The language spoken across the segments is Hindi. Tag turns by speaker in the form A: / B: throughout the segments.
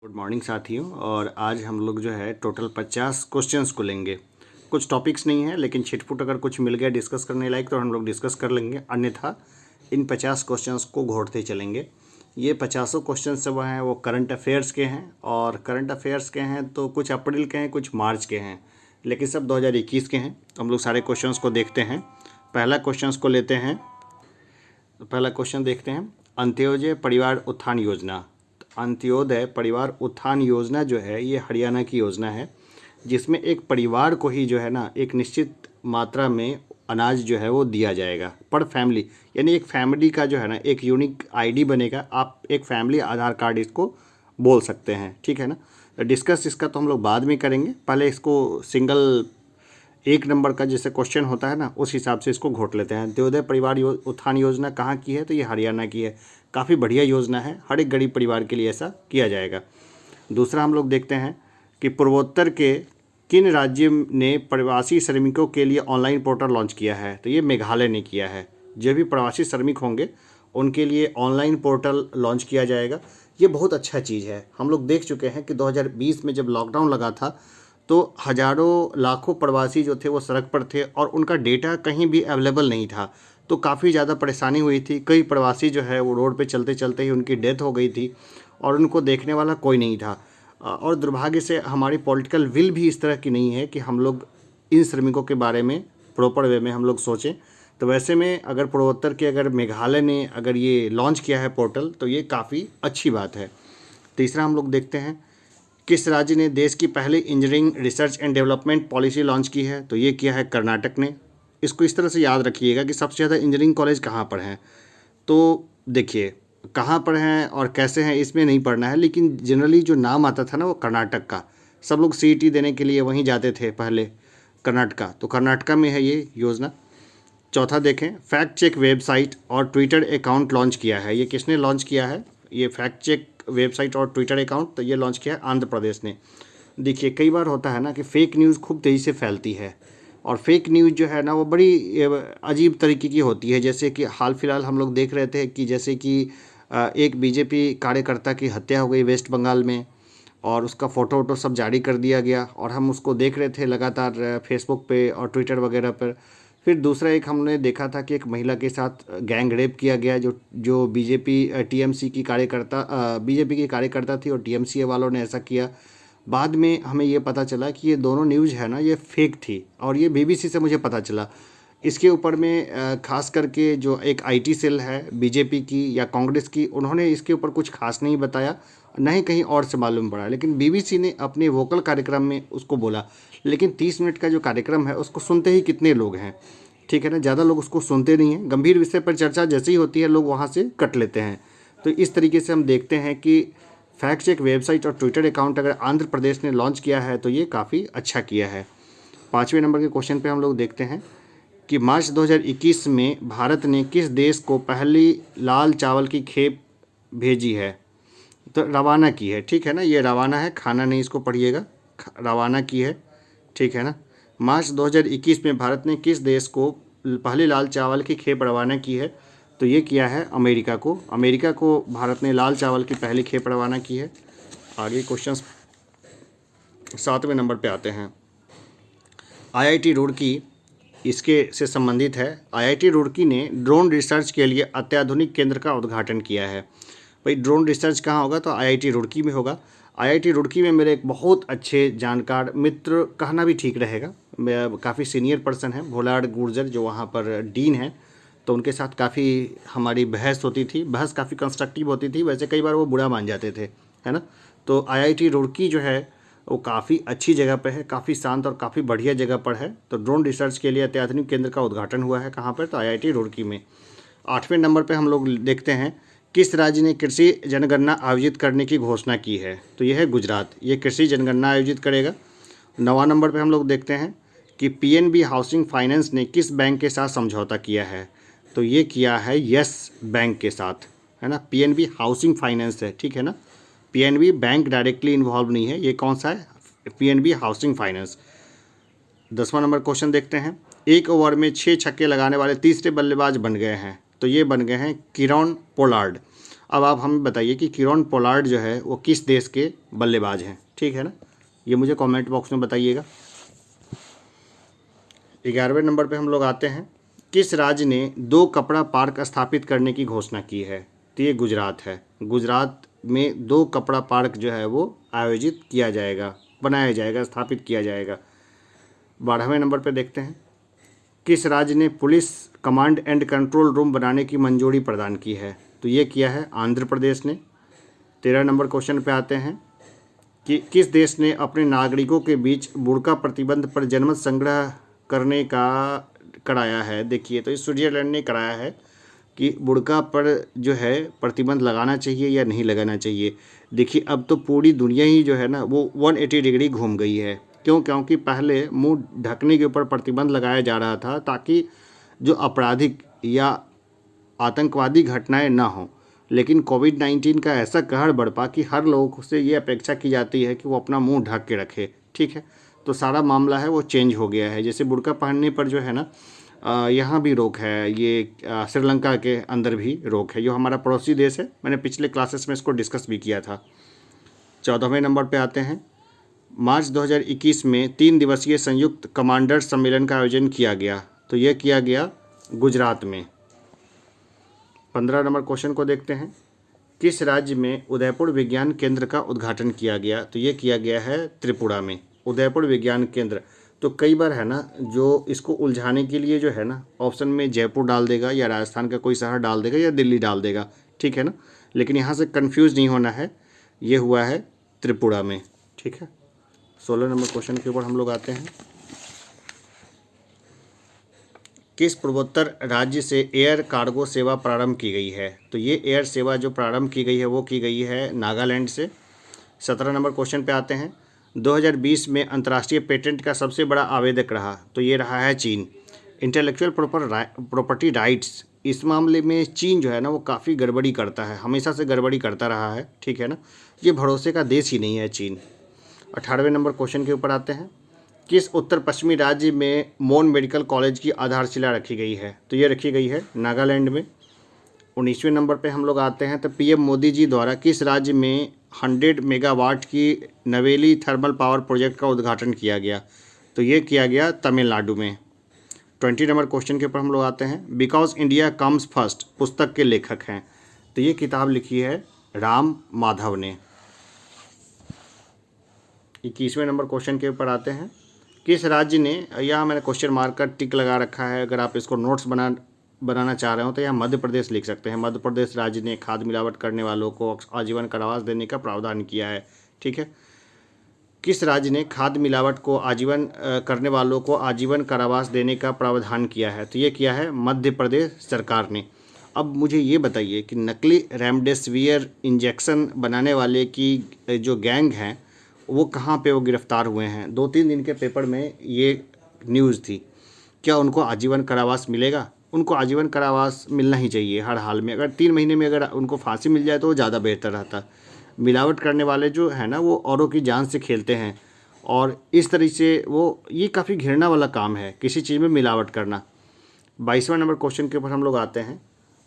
A: गुड मॉर्निंग साथियों। और आज हम लोग जो है टोटल 50 क्वेश्चंस को लेंगे। कुछ टॉपिक्स नहीं है, लेकिन छिटपुट अगर कुछ मिल गया डिस्कस करने लायक तो हम लोग डिस्कस कर लेंगे, अन्यथा इन 50 क्वेश्चंस को घोटते चलेंगे। ये 50 क्वेश्चन सब हैं वो करंट अफेयर्स के हैं, और करंट अफेयर्स के हैं तो कुछ अप्रैल के हैं, कुछ मार्च के हैं, लेकिन सब 2021 के हैं। तो हम लोग सारे क्वेश्चंस को देखते हैं। पहला क्वेश्चंस को लेते हैं। तो पहला क्वेश्चन देखते हैं, अंत्योदय परिवार उत्थान योजना। अंत्योदय परिवार उत्थान योजना जो है ये हरियाणा की योजना है, जिसमें एक परिवार को ही जो है ना एक निश्चित मात्रा में अनाज जो है वो दिया जाएगा पर फैमिली, यानी एक फैमिली का जो है ना एक यूनिक आईडी बनेगा। आप एक फैमिली आधार कार्ड इसको बोल सकते हैं, ठीक है ना। डिस्कस इसका तो हम लोग बाद में करेंगे, पहले इसको सिंगल एक नंबर का जैसे क्वेश्चन होता है ना उस हिसाब से इसको घोट लेते हैं। अंत्योदय परिवार उत्थान योजना कहाँ की है, तो ये हरियाणा की है। काफ़ी बढ़िया योजना है, हर एक गरीब परिवार के लिए ऐसा किया जाएगा। दूसरा हम लोग देखते हैं कि पूर्वोत्तर के किन राज्य ने प्रवासी श्रमिकों के लिए ऑनलाइन पोर्टल लॉन्च किया है, तो ये मेघालय ने किया है। जो भी प्रवासी श्रमिक होंगे उनके लिए ऑनलाइन पोर्टल लॉन्च किया जाएगा। ये बहुत अच्छा चीज़ है। हम लोग देख चुके हैं कि 2020 में जब लॉकडाउन लगा था तो हज़ारों लाखों प्रवासी जो थे वो सड़क पर थे और उनका डेटा कहीं भी अवेलेबल नहीं था, तो काफ़ी ज़्यादा परेशानी हुई थी। कई प्रवासी जो है वो रोड पे चलते चलते ही उनकी डेथ हो गई थी और उनको देखने वाला कोई नहीं था। और दुर्भाग्य से हमारी पॉलिटिकल विल भी इस तरह की नहीं है कि हम लोग इन श्रमिकों के बारे में प्रॉपर वे में हम लोग सोचें। तो वैसे में अगर पूर्वोत्तर के अगर मेघालय ने अगर ये लॉन्च किया है पोर्टल तो ये काफ़ी अच्छी बात है। तीसरा हम लोग देखते हैं, किस राज्य ने देश की पहली engineering research and development policy launch की है, तो ये किया है कर्नाटक ने। इसको इस तरह से याद रखिएगा कि सबसे ज़्यादा इंजीनियरिंग कॉलेज कहाँ पर हैं। तो देखिए कहाँ पर हैं और कैसे हैं इसमें नहीं पढ़ना है, लेकिन जनरली जो नाम आता था ना वो कर्नाटक का, सब लोग सीईटी देने के लिए वहीं जाते थे पहले, कर्नाटका। तो कर्नाटका में है ये योजना। चौथा देखें, फैक्ट चेक वेबसाइट और ट्विटर अकाउंट लॉन्च किया है। ये किसने लॉन्च किया है, ये फैक्ट चेक वेबसाइट और ट्विटर अकाउंट, तो ये लॉन्च किया है आंध्र प्रदेश ने। देखिए कई बार होता है ना कि फ़ेक न्यूज़ खूब तेज़ी से फैलती है, और फेक न्यूज़ जो है ना वो बड़ी अजीब तरीके की होती है। जैसे कि हाल फिलहाल हम लोग देख रहे थे कि जैसे कि एक बीजेपी कार्यकर्ता की हत्या हो गई वेस्ट बंगाल में, और उसका फ़ोटो वोटो सब जारी कर दिया गया, और हम उसको देख रहे थे लगातार फेसबुक पे और ट्विटर वगैरह पर। फिर दूसरा एक हमने देखा था कि एक महिला के साथ गैंग रेप किया गया, जो जो बीजेपी टीएमसी की कार्यकर्ता बीजेपी की कार्यकर्ता थी और टीएमसी वालों ने ऐसा किया। बाद में हमें ये पता चला कि ये दोनों न्यूज़ है ना ये फेक थी, और ये बीबीसी से मुझे पता चला। इसके ऊपर में खास करके जो एक आईटी सेल है बीजेपी की या कांग्रेस की, उन्होंने इसके ऊपर कुछ खास नहीं बताया, न ही कहीं और से मालूम पड़ा, लेकिन बीबीसी ने अपने वोकल कार्यक्रम में उसको बोला। लेकिन 30 मिनट का जो कार्यक्रम है उसको सुनते ही कितने लोग हैं, ठीक है ना, ज़्यादा लोग उसको सुनते नहीं हैं। गंभीर विषय पर चर्चा जैसे ही होती है लोग वहाँ से कट लेते हैं। तो इस तरीके से हम देखते हैं कि फैक्ट चेक वेबसाइट और ट्विटर अकाउंट अगर आंध्र प्रदेश ने लॉन्च किया है तो ये काफ़ी अच्छा किया है। 5वें नंबर के क्वेश्चन पे हम लोग देखते हैं कि मार्च 2021 में भारत ने किस देश को पहली लाल चावल की खेप भेजी है, तो रवाना की है, ठीक है ना, ये रवाना है, खाना नहीं, इसको पढ़िएगा, रवाना की है, ठीक है ना। मार्च 2021 में भारत ने किस देश को पहली लाल चावल की खेप रवाना की है, तो ये किया है अमेरिका को। अमेरिका को भारत ने लाल चावल की पहली खेप रवाना की है। आगे क्वेश्चन 7वें नंबर पे आते हैं। आईआईटी रुड़की इसके से संबंधित है। आईआईटी रुड़की ने ड्रोन रिसर्च के लिए अत्याधुनिक केंद्र का उद्घाटन किया है। भाई ड्रोन रिसर्च कहाँ होगा, तो आईआईटी रुड़की में होगा। आईआईटी रुड़की में मेरे एक बहुत अच्छे जानकार मित्र कहना भी ठीक रहेगा, काफ़ी सीनियर पर्सन है, भोलाड़ गुर्जर, जो वहाँ पर डीन है। तो उनके साथ काफ़ी हमारी बहस होती थी, बहस काफ़ी कंस्ट्रक्टिव होती थी, वैसे कई बार वो बुरा मान जाते थे, है ना। तो आईआईटी रुड़की जो है वो काफ़ी अच्छी जगह पे है, काफ़ी शांत और काफ़ी बढ़िया जगह पर है। तो ड्रोन रिसर्च के लिए अत्याधुनिक केंद्र का उद्घाटन हुआ है, कहाँ पर, तो आईआईटी रुड़की में। 8वें नंबर पे हम लोग देखते हैं, किस राज्य ने कृषि जनगणना आयोजित करने की घोषणा की है, तो यह है गुजरात, ये कृषि जनगणना आयोजित करेगा। 9वां नंबर पे हम लोग देखते हैं कि पीएनबी हाउसिंग फाइनेंस ने किस बैंक के साथ समझौता किया है, तो ये किया है यस बैंक के साथ, है ना। पीएनबी हाउसिंग फाइनेंस है, ठीक है ना, पीएनबी बैंक डायरेक्टली इन्वॉल्व नहीं है, ये कौन सा है, पीएनबी हाउसिंग फाइनेंस। 10वां नंबर क्वेश्चन देखते हैं, एक ओवर में 6 छक्के लगाने वाले तीसरे बल्लेबाज बन गए हैं, तो ये बन गए हैं किरण पोलार्ड। अब आप हमें बताइए कि कीरोन पोलार्ड जो है वो किस देश के बल्लेबाज हैं, ठीक है ना, ये मुझे कमेंट बॉक्स में बताइएगा। 11वें नंबर पे हम लोग आते हैं, किस राज्य ने 2 कपड़ा पार्क स्थापित करने की घोषणा की है? तो ये गुजरात है। गुजरात में 2 कपड़ा पार्क जो है वो आयोजित किया जाएगा, बनाया जाएगा, स्थापित किया जाएगा। 12वें नंबर पे देखते हैं, किस राज्य ने police command and control room बनाने की मंजूरी प्रदान की है? तो ये किया है आंध्र प्रदेश ने। 13 नंबर क्वेश्चन पे आते हैं कि किस देश ने अपने नागरिकों के बीच बुर्का प्रतिबंध पर जनमत संग्रह करने का कराया है? देखिए, तो इस स्विट्जरलैंड ने कराया है कि बुर्का पर जो है प्रतिबंध लगाना चाहिए या नहीं लगाना चाहिए। देखिए, अब तो पूरी दुनिया ही जो है ना वो 180 डिग्री घूम गई है। क्यों? क्योंकि पहले मुंह ढकने के ऊपर प्रतिबंध लगाया जा रहा था ताकि जो आपराधिक या आतंकवादी घटनाएं ना हों, लेकिन कोविड-19 का ऐसा कहर बढ़ पा कि हर लोगों से ये अपेक्षा की जाती है कि वो अपना मुंह ढक के रखे, ठीक है। तो सारा मामला है वो चेंज हो गया है। जैसे बुर्का पहनने पर जो है ना यहाँ भी रोक है, ये श्रीलंका के अंदर भी रोक है, जो हमारा पड़ोसी देश है। मैंने पिछले क्लासेस में इसको डिस्कस भी किया था। 14वें नंबर पे आते हैं, मार्च 2021 में 3 दिवसीय संयुक्त कमांडर सम्मेलन का आयोजन किया गया। तो ये किया गया गुजरात में। 15 नंबर क्वेश्चन को देखते हैं, किस राज्य में उदयपुर विज्ञान केंद्र का उद्घाटन किया गया? तो ये किया गया है त्रिपुरा में, उदयपुर विज्ञान केंद्र। तो कई बार है ना जो इसको उलझाने के लिए जो है ना ऑप्शन में जयपुर डाल देगा या राजस्थान का कोई शहर डाल देगा या दिल्ली डाल देगा, ठीक है ना, लेकिन यहाँ से कंफ्यूज नहीं होना है, ये हुआ है त्रिपुरा में, ठीक है। 16 नंबर क्वेश्चन के ऊपर हम लोग आते हैं, किस पूर्वोत्तर राज्य से एयर कार्गो सेवा प्रारंभ की गई है? तो ये एयर सेवा जो प्रारंभ की गई है वो की गई है नागालैंड से। 17 नंबर क्वेश्चन पे आते हैं, 2020 में अंतर्राष्ट्रीय पेटेंट का सबसे बड़ा आवेदक रहा? तो ये रहा है चीन। इंटेलेक्चुअल प्रॉपर्टी राइट्स, इस मामले में चीन जो है ना वो काफ़ी गड़बड़ी करता है, हमेशा से गड़बड़ी करता रहा है, ठीक है ना, ये भरोसे का देश ही नहीं है चीन। 18वें नंबर क्वेश्चन के ऊपर आते हैं, किस उत्तर पश्चिमी राज्य में मोन मेडिकल कॉलेज की आधारशिला रखी गई है? तो ये रखी गई है नागालैंड में। 19वें नंबर पे हम लोग आते हैं, तो पीएम मोदी जी द्वारा किस राज्य में 100 मेगावाट की नवेली थर्मल पावर प्रोजेक्ट का उद्घाटन किया गया? तो ये किया गया तमिलनाडु में। 20 नंबर क्वेश्चन के ऊपर हम लोग आते हैं, बिकॉज इंडिया कम्स फर्स्ट पुस्तक के लेखक हैं? तो ये किताब लिखी है राम माधव ने। 21वें नंबर क्वेश्चन के ऊपर आते हैं, किस राज्य ने, यहाँ मैंने क्वेश्चन मार्क का टिक लगा रखा है, अगर आप इसको नोट्स बनाना चाह रहे हो तो यहाँ मध्य प्रदेश लिख सकते हैं। मध्य प्रदेश राज्य ने खाद मिलावट करने वालों को आजीवन कारावास देने का प्रावधान किया है, ठीक है। किस राज्य ने खाद मिलावट को आजीवन करने वालों को आजीवन कारावास देने का प्रावधान किया है? तो ये किया है मध्य प्रदेश सरकार ने। अब मुझे ये बताइए कि नकली रेमडेसिविर इंजेक्शन बनाने वाले की जो गैंग हैं वो कहाँ पे वो गिरफ्तार हुए हैं? 2-3 दिन के पेपर में ये न्यूज़ थी। क्या उनको आजीवन कारावास मिलेगा? उनको आजीवन कारावास मिलना ही चाहिए हर हाल में। अगर 3 महीने में अगर उनको फांसी मिल जाए तो वो ज़्यादा बेहतर रहता। मिलावट करने वाले जो है ना वो औरों की जान से खेलते हैं और इस तरीके से वो, ये काफ़ी घृणा वाला काम है किसी चीज़ में मिलावट करना। 22वां नंबर क्वेश्चन के ऊपर हम लोग आते हैं,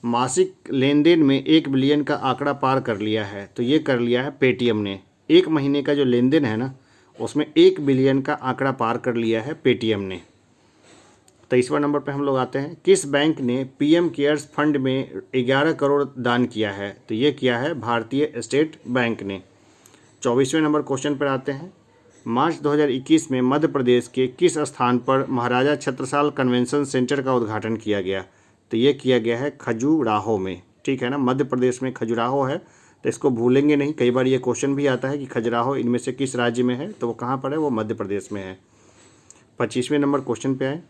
A: मासिक लेन देन में 1 बिलियन का आंकड़ा पार कर लिया है? तो ये कर लिया है पेटीएम ने। एक महीने का जो लेन देन है ना उसमें 1 बिलियन का आंकड़ा पार कर लिया है पेटीएम ने। 23वां नंबर पे हम लोग आते हैं, किस बैंक ने पीएम केयर्स फंड में 11 करोड़ दान किया है? तो ये किया है भारतीय स्टेट बैंक ने। 24वें नंबर क्वेश्चन पर आते हैं, मार्च 2021 में मध्य प्रदेश के किस स्थान पर महाराजा छत्रसाल कन्वेंशन सेंटर का उद्घाटन किया गया? तो ये किया गया है खजुराहो में, ठीक है ना, मध्य प्रदेश में खजुराहो है, तो इसको भूलेंगे नहीं। कई बार ये क्वेश्चन भी आता है कि खजुराहो इनमें से किस राज्य में है, तो वो कहाँ पर है? वो मध्य प्रदेश में है। 25वें नंबर क्वेश्चन पे आए,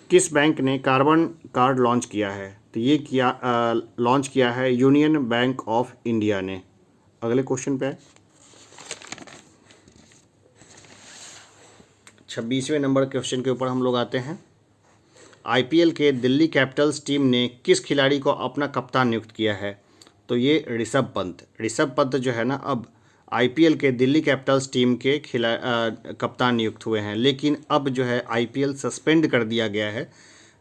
A: किस बैंक ने कार्बन कार्ड लॉन्च किया है? तो ये लॉन्च किया है यूनियन बैंक ऑफ इंडिया ने। अगले क्वेश्चन पे आए, 26वें नंबर क्वेश्चन के ऊपर हम लोग आते हैं, आईपीएल के दिल्ली कैपिटल्स टीम ने किस खिलाड़ी को अपना कप्तान नियुक्त किया है? तो ये ऋषभ पंत जो है ना अब आईपीएल के दिल्ली कैपिटल्स टीम के कप्तान नियुक्त हुए हैं। लेकिन अब जो है आईपीएल सस्पेंड कर दिया गया है।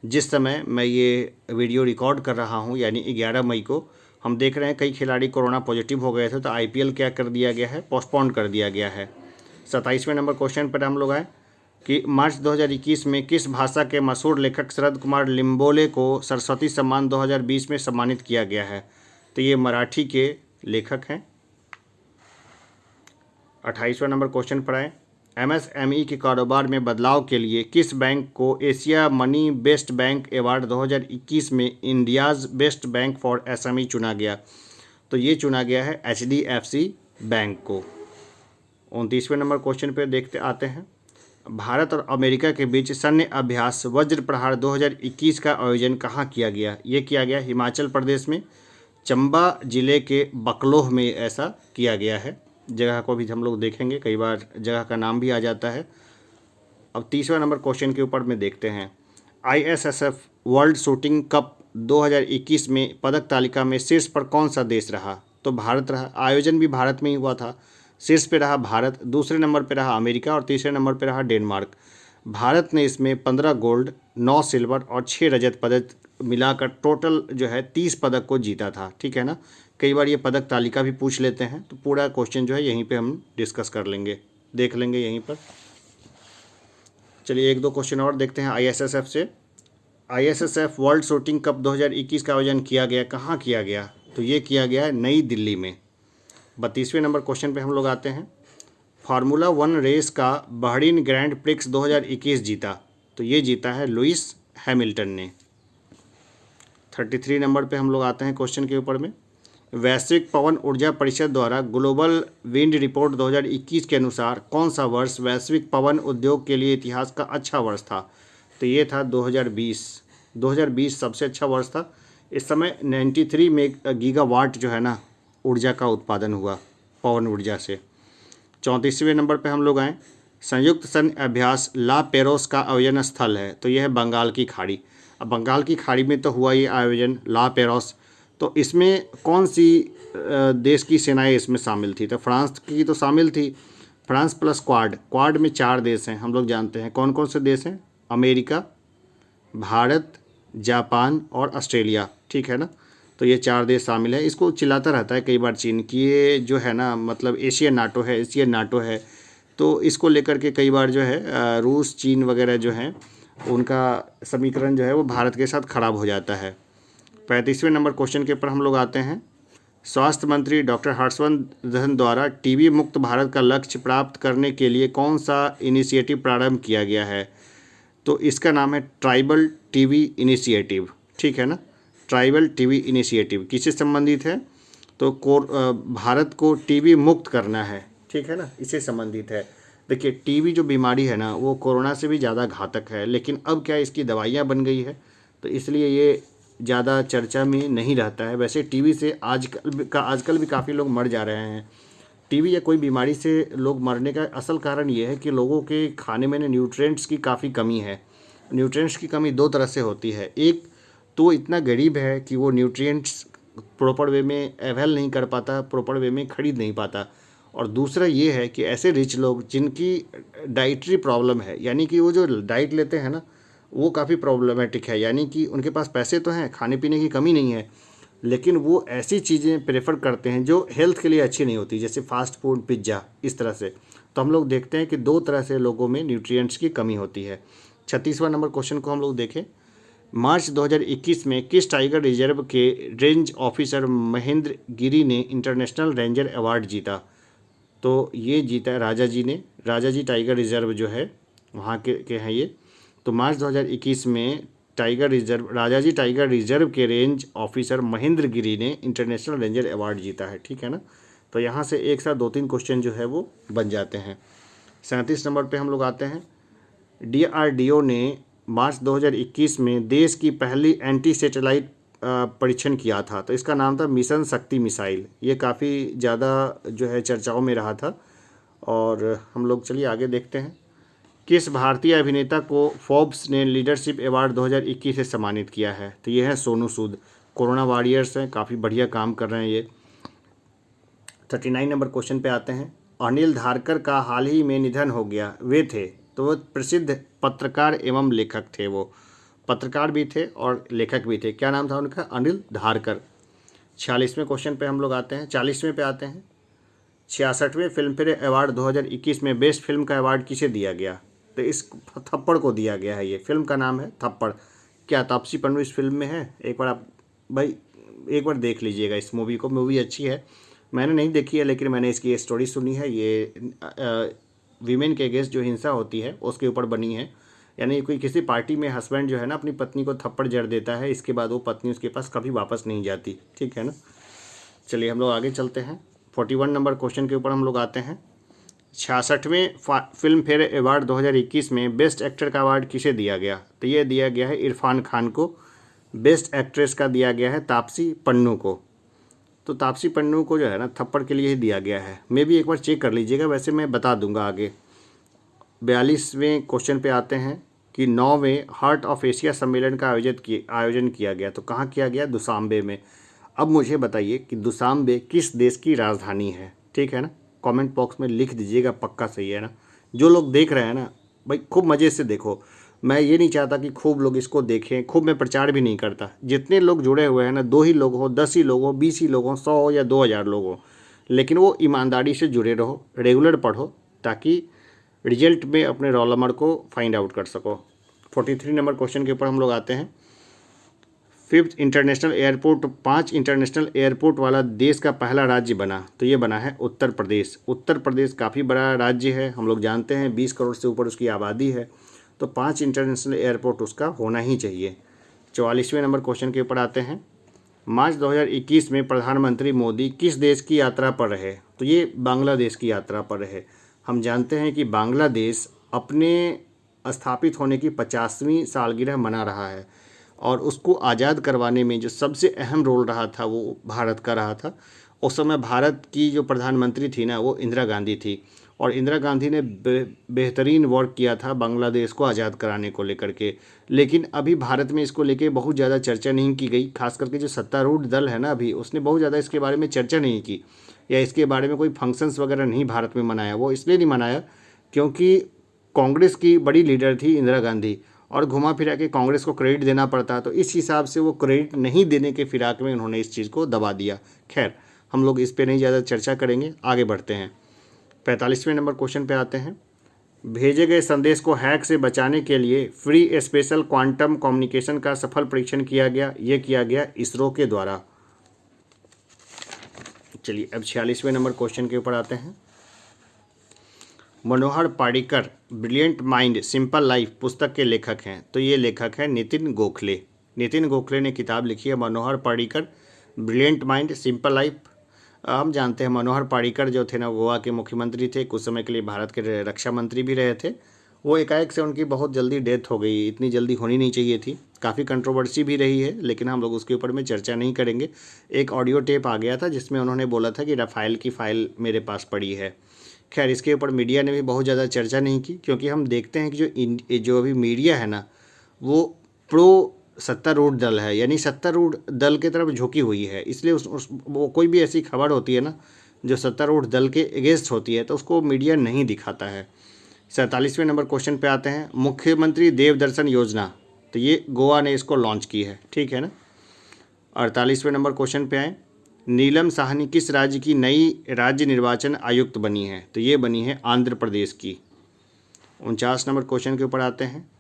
A: जिस समय मैं ये वीडियो रिकॉर्ड कर रहा हूँ यानी 11 मई को हम देख रहे हैं कई खिलाड़ी कोरोना पॉजिटिव हो गए थे, तो IPL क्या कर दिया गया है, पोस्टपोन कर दिया गया है। 27वें नंबर क्वेश्चन पर हम लोग आए कि मार्च 2021 में किस भाषा के मशहूर लेखक शरद कुमार लिम्बोले को सरस्वती सम्मान 2020 में सम्मानित किया गया है? तो ये मराठी के लेखक हैं। 28वां नंबर क्वेश्चन पर आए, MSME के कारोबार में बदलाव के लिए किस बैंक को Asia money best bank award 2021 में India's best bank for SME चुना गया? तो ये चुना गया है HDFC बैंक को। 29वें नंबर क्वेश्चन पे देखते आते हैं, भारत और अमेरिका के बीच सैन्य अभ्यास वज्र प्रहार 2021 का आयोजन कहाँ किया गया? ये किया गया हिमाचल प्रदेश में, चंबा जिले के बकलोह में ऐसा किया गया है। जगह को भी हम लोग देखेंगे, कई बार जगह का नाम भी आ जाता है। अब 30वां नंबर क्वेश्चन के ऊपर में देखते हैं, ISSF वर्ल्ड शूटिंग कप 2021 में पदक तालिका में शीर्ष पर कौन सा देश रहा? तो भारत रहा। आयोजन भी भारत में ही हुआ था। शीर्ष पे रहा भारत, दूसरे नंबर पे रहा अमेरिका और तीसरे नंबर पे रहा डेनमार्क। भारत ने इसमें 15 गोल्ड, 9 सिल्वर और 6 रजत पदक मिलाकर टोटल जो है 30 पदक को जीता था। ठीक है ना, कई बार ये पदक तालिका भी पूछ लेते हैं, तो पूरा क्वेश्चन जो है यहीं पे हम डिस्कस कर लेंगे, देख लेंगे यहीं पर। चलिए एक दो क्वेश्चन और देखते हैं ISSF से। ISSF वर्ल्ड शूटिंग कप 2021 का आयोजन किया गया, कहाँ किया गया? तो ये किया गया है नई दिल्ली में। 32वें नंबर क्वेश्चन पे हम लोग आते हैं, फार्मूला 1 रेस का बहरीन ग्रैंड प्रिक्स 2021 जीता? तो ये जीता है लुइस हैमिल्टन ने। 33 नंबर पे हम लोग आते हैं क्वेश्चन के ऊपर में, वैश्विक पवन ऊर्जा परिषद द्वारा ग्लोबल विंड रिपोर्ट 2021 के अनुसार कौन सा वर्ष वैश्विक पवन उद्योग के लिए इतिहास का अच्छा वर्ष था? तो ये था 2020। 2020 सबसे अच्छा वर्ष था। इस समय 93 गीगावाट जो है ना ऊर्जा का उत्पादन हुआ पवन ऊर्जा से। 34वें नंबर पे हम लोग आए, संयुक्त सैन्य अभ्यास ला पेरोस का आयोजन स्थल है? तो यह है बंगाल की खाड़ी। अब बंगाल की खाड़ी में तो हुआ ये आयोजन ला पेरोस, तो इसमें कौन सी देश की सेनाएं इसमें शामिल थी? तो फ्रांस की तो शामिल थी, फ्रांस प्लस क्वाड में 4 देश हैं, हम लोग जानते हैं कौन कौन से देश हैं, अमेरिका, भारत, जापान और ऑस्ट्रेलिया। ठीक है ना, तो ये 4 देश शामिल है। इसको चिल्लाता रहता है कई बार चीन कि ये जो है ना मतलब एशियन नाटो है, तो इसको लेकर के कई बार जो है रूस चीन वगैरह जो हैं उनका समीकरण जो है वो भारत के साथ खराब हो जाता है। 35वें नंबर क्वेश्चन के ऊपर हम लोग आते हैं, स्वास्थ्य मंत्री डॉक्टर हर्षवर्धन द्वारा टीबी मुक्त भारत का लक्ष्य प्राप्त करने के लिए कौन सा इनिशिएटिव प्रारंभ किया गया है? तो इसका नाम है ट्राइबल टीबी इनिशिएटिव। ठीक है ना, ट्राइबल टीबी इनिशिएटिव किससे संबंधित है? तो भारत को टीबी मुक्त करना है। ठीक है ना, इससे संबंधित है। देखिए टीबी जो बीमारी है ना वो कोरोना से भी ज़्यादा घातक है, लेकिन अब क्या इसकी दवाइयाँ बन गई है, तो इसलिए ये ज़्यादा चर्चा में नहीं रहता है। वैसे टीबी से आजकल भी काफ़ी लोग मर जा रहे हैं। टीबी या कोई बीमारी से लोग मरने का असल कारण ये है कि लोगों के खाने में न्यूट्रिएंट्स की काफ़ी कमी है। न्यूट्रिएंट्स की कमी 2 तरह से होती है, एक तो इतना गरीब है कि वो न्यूट्रिएंट्स प्रॉपर वे में अवेल नहीं कर पाता, प्रॉपर वे में खरीद नहीं पाता, और दूसरा ये है कि ऐसे रिच लोग जिनकी डाइटरी प्रॉब्लम है, यानी कि वो जो डाइट लेते हैं ना वो काफ़ी प्रॉब्लमेटिक है, यानी कि उनके पास पैसे तो हैं, खाने पीने की कमी नहीं है, लेकिन वो ऐसी चीज़ें प्रेफर करते हैं जो हेल्थ के लिए अच्छी नहीं होती, जैसे फास्ट फूड, पिज्ज़ा, इस तरह से। तो हम लोग देखते हैं कि 2 तरह से लोगों में न्यूट्रिएंट्स की कमी होती है। 36वां नंबर क्वेश्चन को हम लोग देखें, मार्च 2021 में किस टाइगर रिजर्व के रेंज ऑफिसर महेंद्र गिरी ने इंटरनेशनल रेंजर अवार्ड जीता? तो ये जीता है राजा जी टाइगर रिजर्व जो है वहाँ के हैं ये। तो मार्च 2021 में राजा जी टाइगर रिजर्व के रेंज ऑफिसर महेंद्र गिरी ने इंटरनेशनल रेंजर अवार्ड जीता है। ठीक है ना, तो यहाँ से एक साथ 2-3 क्वेश्चन जो है वो बन जाते हैं। 37 नंबर पे हम लोग आते हैं, DRDO ने मार्च 2021 में देश की पहली एंटी सैटेलाइट परीक्षण किया था, तो इसका नाम था मिशन शक्ति मिसाइल। ये काफ़ी ज़्यादा जो है चर्चाओं में रहा था। और हम लोग चलिए आगे देखते हैं, किस भारतीय अभिनेता को फोर्ब्स ने लीडरशिप अवार्ड 2021 से सम्मानित किया है? तो ये है सोनू सूद, कोरोना वॉरियर्स हैं, काफ़ी बढ़िया काम कर रहे हैं ये। 39 नंबर क्वेश्चन पे आते हैं, अनिल धारकर का हाल ही में निधन हो गया, वे थे? तो वो प्रसिद्ध पत्रकार एवं लेखक थे, वो पत्रकार भी थे और लेखक भी थे। क्या नाम था उनका? अनिल धारकर। 46वें क्वेश्चन पे हम लोग आते हैं, 40वें पे आते हैं। 66वें फिल्म फेयर अवार्ड 2021 में बेस्ट फिल्म का अवार्ड किसे दिया गया? तो इस थप्पड़ को दिया गया है। ये फिल्म का नाम है थप्पड़। क्या तापसी पन्नू इस फिल्म में है? एक बार आप भाई एक बार देख लीजिएगा इस मूवी को। मूवी अच्छी है, मैंने नहीं देखी है लेकिन मैंने इसकी स्टोरी सुनी है। ये वीमेन के अगेंस्ट जो हिंसा होती है उसके ऊपर बनी है। यानी कोई किसी पार्टी में हस्बैंड जो है ना अपनी पत्नी को थप्पड़ जड़ देता है, इसके बाद वो पत्नी उसके पास कभी वापस नहीं जाती। ठीक है ना। चलिए हम लोग आगे चलते हैं। 41 नंबर क्वेश्चन के ऊपर हम लोग आते हैं। 66वें फिल्म फेयर अवार्ड 2021 में बेस्ट एक्टर का अवार्ड किसे दिया गया? तो ये दिया गया है इरफान खान को। बेस्ट एक्ट्रेस का दिया गया है तापसी पन्नू को। तो तापसी पन्नू को जो है ना थप्पड़ के लिए ही दिया गया है। मैं भी एक बार चेक कर लीजिएगा, वैसे मैं बता दूंगा आगे। 42वें क्वेश्चन पे आते हैं कि 9वें हार्ट ऑफ एशिया सम्मेलन का आयोजन किया गया। तो कहाँ किया गया? दुशांबे में। अब मुझे बताइए कि दुशांबे किस देश की राजधानी है? ठीक है ना, कमेंट बॉक्स में लिख दीजिएगा, पक्का सही है ना। जो लोग देख रहे हैं ना भाई खूब मज़े से देखो। मैं ये नहीं चाहता कि खूब लोग इसको देखें, खूब मैं प्रचार भी नहीं करता। जितने लोग जुड़े हुए हैं ना, 2 ही लोग हो, 10 ही लोग हो, 20 ही लोग हो, 100 हो या 2000 लोग हो, लेकिन वो ईमानदारी से जुड़े रहो, रेगुलर पढ़ो, ताकि रिजल्ट में अपने रोल नंबर को फाइंड आउट कर सको। 43 नंबर क्वेश्चन के ऊपर हम लोग आते हैं। 5th international airport 5 international airport वाला देश का पहला राज्य बना। तो ये बना है उत्तर प्रदेश। उत्तर प्रदेश काफ़ी बड़ा राज्य है, हम लोग जानते हैं, 20 करोड़ से ऊपर उसकी आबादी है। तो 5 इंटरनेशनल एयरपोर्ट उसका होना ही चाहिए। 44वें नंबर क्वेश्चन के ऊपर आते हैं। मार्च 2021 में प्रधानमंत्री मोदी किस देश की यात्रा पर रहे? तो ये बांग्लादेश की यात्रा पर रहे। हम जानते हैं कि बांग्लादेश अपने स्थापित होने की 50वीं सालगिरह मना रहा है और उसको आज़ाद करवाने में जो सबसे अहम रोल रहा था वो भारत का रहा था। उस समय भारत की जो प्रधानमंत्री थी ना वो इंदिरा गांधी थी और इंदिरा गांधी ने बेहतरीन वर्क किया था बांग्लादेश को आज़ाद कराने को लेकर के। लेकिन अभी भारत में इसको लेके बहुत ज़्यादा चर्चा नहीं की गई। खास करके जो सत्तारूढ़ दल है ना अभी, उसने बहुत ज़्यादा इसके बारे में चर्चा नहीं की या इसके बारे में कोई फंक्शंस वगैरह नहीं भारत में मनाया। वो इसलिए नहीं मनाया क्योंकि कांग्रेस की बड़ी लीडर थी इंदिरा गांधी और घुमा फिरा के कांग्रेस को क्रेडिट देना पड़ता है। तो इस हिसाब से वो क्रेडिट नहीं देने के फिराक में उन्होंने इस चीज़ को दबा दिया। खैर हम लोग इस पर नहीं ज़्यादा चर्चा करेंगे, आगे बढ़ते हैं। 45वें नंबर क्वेश्चन पे आते हैं। भेजे गए संदेश को हैक से बचाने के लिए फ्री स्पेशल क्वांटम कम्युनिकेशन का सफल परीक्षण किया गया। ये किया गया इसरो के द्वारा। चलिए अब 46वें नंबर क्वेश्चन के ऊपर आते हैं। Manohar Parrikar brilliant mind simple life पुस्तक के लेखक हैं। तो ये लेखक है नितिन गोखले। नितिन गोखले ने किताब लिखी है Manohar Parrikar brilliant mind simple life. हम जानते हैं मनोहर पारिकर जो थे ना गोवा के मुख्यमंत्री थे, कुछ समय के लिए भारत के रक्षा मंत्री भी रहे थे। वो एकाएक से उनकी बहुत जल्दी डेथ हो गई, इतनी जल्दी होनी नहीं चाहिए थी। काफ़ी कंट्रोवर्सी भी रही है लेकिन हम लोग उसके ऊपर में चर्चा नहीं करेंगे। एक ऑडियो टेप आ गया था जिसमें उन्होंने बोला था कि राफेल की फ़ाइल मेरे पास पड़ी है। खैर इसके ऊपर मीडिया ने भी बहुत ज़्यादा चर्चा नहीं की क्योंकि हम देखते हैं कि जो अभी मीडिया है ना वो प्रो सत्तारूढ़ दल है, यानी सत्तारूढ़ दल की तरफ झुकी हुई है। इसलिए वो कोई भी ऐसी खबर होती है ना जो सत्तारूढ़ दल के अगेंस्ट होती है तो उसको मीडिया नहीं दिखाता है। 47वें नंबर क्वेश्चन पे आते हैं। मुख्यमंत्री देवदर्शन योजना, तो ये गोवा ने इसको लॉन्च की है। ठीक है ना। 48वें नंबर क्वेश्चन पे आए। नीलम साहनी किस राज्य की नई राज्य निर्वाचन आयुक्त बनी है? तो ये बनी है आंध्र प्रदेश की। 49 नंबर क्वेश्चन के ऊपर आते हैं।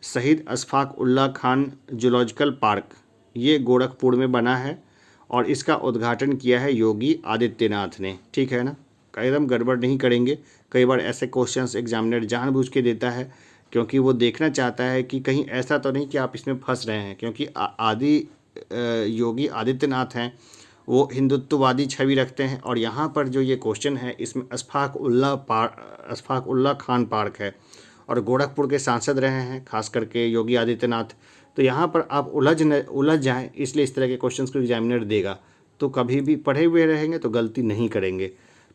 A: शहीद अशफाक उल्लाह खान जूलॉजिकल पार्क, ये गोरखपुर में बना है और इसका उद्घाटन किया है योगी आदित्यनाथ ने। ठीक है ना, एकदम गड़बड़ नहीं करेंगे। कई बार ऐसे क्वेश्चंस एग्जामिनर जानबूझ के देता है क्योंकि वो देखना चाहता है कि कहीं ऐसा तो नहीं कि आप इसमें फंस रहे हैं, क्योंकि योगी आदित्यनाथ हैं वो हिंदुत्ववादी छवि रखते हैं और यहाँ पर जो ये क्वेश्चन है इसमें अशफाक उल्लाह खान पार्क है और गोरखपुर के सांसद रहे हैं खास करके योगी आदित्यनाथ। तो यहाँ पर आप उलझ जाएं, इसलिए इस तरह के क्वेश्चंस को एग्जामिनर देगा। तो कभी भी पढ़े हुए रहेंगे तो गलती नहीं करेंगे।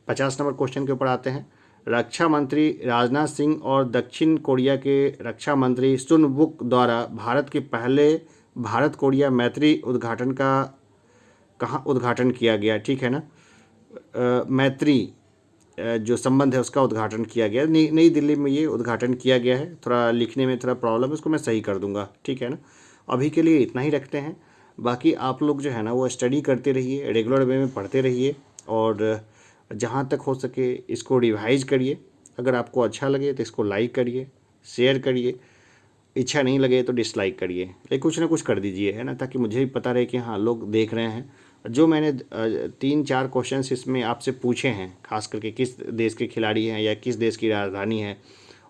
A: 50 नंबर क्वेश्चन के ऊपर आते हैं। रक्षा मंत्री राजनाथ सिंह और दक्षिण कोरिया के रक्षा मंत्री सुन वुक द्वारा भारत के पहले भारत कोरिया मैत्री उद्घाटन का कहाँ उद्घाटन किया गया? ठीक है ना, मैत्री जो संबंध है उसका उद्घाटन किया गया। नई दिल्ली में ये उद्घाटन किया गया है। थोड़ा लिखने में थोड़ा प्रॉब्लम है, उसको मैं सही कर दूंगा। ठीक है ना। अभी के लिए इतना ही रखते हैं। बाकी आप लोग जो है ना वो स्टडी करते रहिए, रेगुलर वे में पढ़ते रहिए और जहाँ तक हो सके इसको रिवाइज करिए। अगर आपको अच्छा लगे तो इसको लाइक करिए, शेयर करिए, इच्छा नहीं लगे तो डिसलाइक करिए, लेकिन कुछ ना कुछ कर दीजिए, है ना, ताकि मुझे भी पता रहे कि हाँ लोग देख रहे हैं। जो मैंने 3-4 क्वेश्चंस इसमें आपसे पूछे हैं, खास करके किस देश के खिलाड़ी हैं या किस देश की राजधानी है,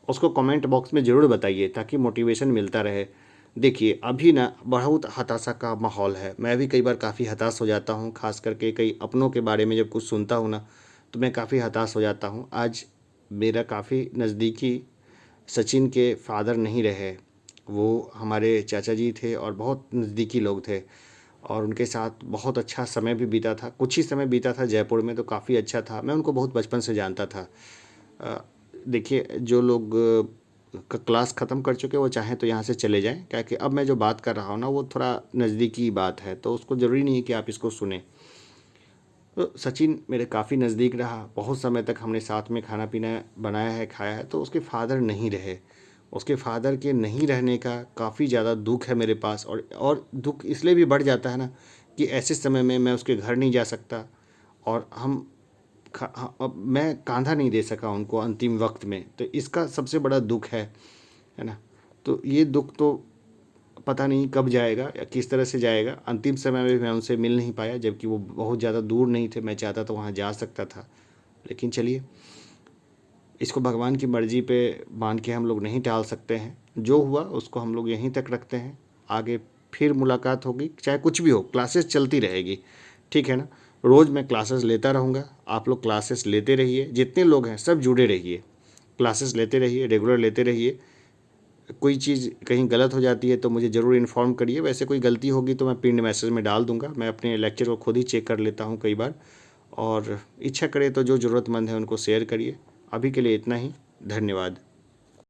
A: उसको कमेंट बॉक्स में ज़रूर बताइए ताकि मोटिवेशन मिलता रहे। देखिए अभी ना बहुत हताशा का माहौल है, मैं भी कई बार काफ़ी हताश हो जाता हूँ, खास करके कई अपनों के बारे में जब कुछ सुनता हूँ ना तो मैं काफ़ी हताश हो जाता हूँ। आज मेरा काफ़ी नज़दीकी सचिन के फादर नहीं रहे, वो हमारे चाचा जी थे और बहुत नज़दीकी लोग थे और उनके साथ बहुत अच्छा समय भी बीता था। कुछ ही समय बीता था जयपुर में तो काफ़ी अच्छा था, मैं उनको बहुत बचपन से जानता था। देखिए जो लोग क्लास ख़त्म कर चुके वो चाहें तो यहाँ से चले जाएं, क्योंकि अब मैं जो बात कर रहा हूँ ना वो थोड़ा नज़दीकी बात है, तो उसको ज़रूरी नहीं है कि आप इसको सुने। तो सचिन मेरे काफ़ी नज़दीक रहा, बहुत समय तक हमने साथ में खाना पीना बनाया है, खाया है। तो उसके फादर नहीं रहे, उसके फादर के नहीं रहने का काफ़ी ज़्यादा दुख है मेरे पास। और दुख इसलिए भी बढ़ जाता है ना कि ऐसे समय में मैं उसके घर नहीं जा सकता और अब मैं कांधा नहीं दे सका उनको अंतिम वक्त में, तो इसका सबसे बड़ा दुख है ना। तो ये दुख तो पता नहीं कब जाएगा या किस तरह से जाएगा। अंतिम समय में मैं उनसे मिल नहीं पाया, जबकि वो बहुत ज़्यादा दूर नहीं थे, मैं चाहता तो वहाँ जा सकता था। लेकिन चलिए, इसको भगवान की मर्ज़ी पे मान के हम लोग नहीं टाल सकते हैं। जो हुआ उसको हम लोग यहीं तक रखते हैं, आगे फिर मुलाकात होगी, चाहे कुछ भी हो, क्लासेस चलती रहेगी, ठीक है ना। रोज़ मैं क्लासेस लेता रहूँगा, आप लोग क्लासेस लेते रहिए, जितने लोग हैं सब जुड़े रहिए, क्लासेस लेते रहिए, रेगुलर लेते रहिए। कोई चीज़ कहीं गलत हो जाती है तो मुझे ज़रूर इन्फॉर्म करिए, वैसे कोई गलती होगी तो मैं पिन मैसेज में डाल दूंगा। मैं अपने लेक्चर को खुद ही चेक कर लेता हूँ कई बार, और इच्छा करे तो जो ज़रूरतमंद है उनको शेयर करिए। अभी के लिए इतना ही, धन्यवाद।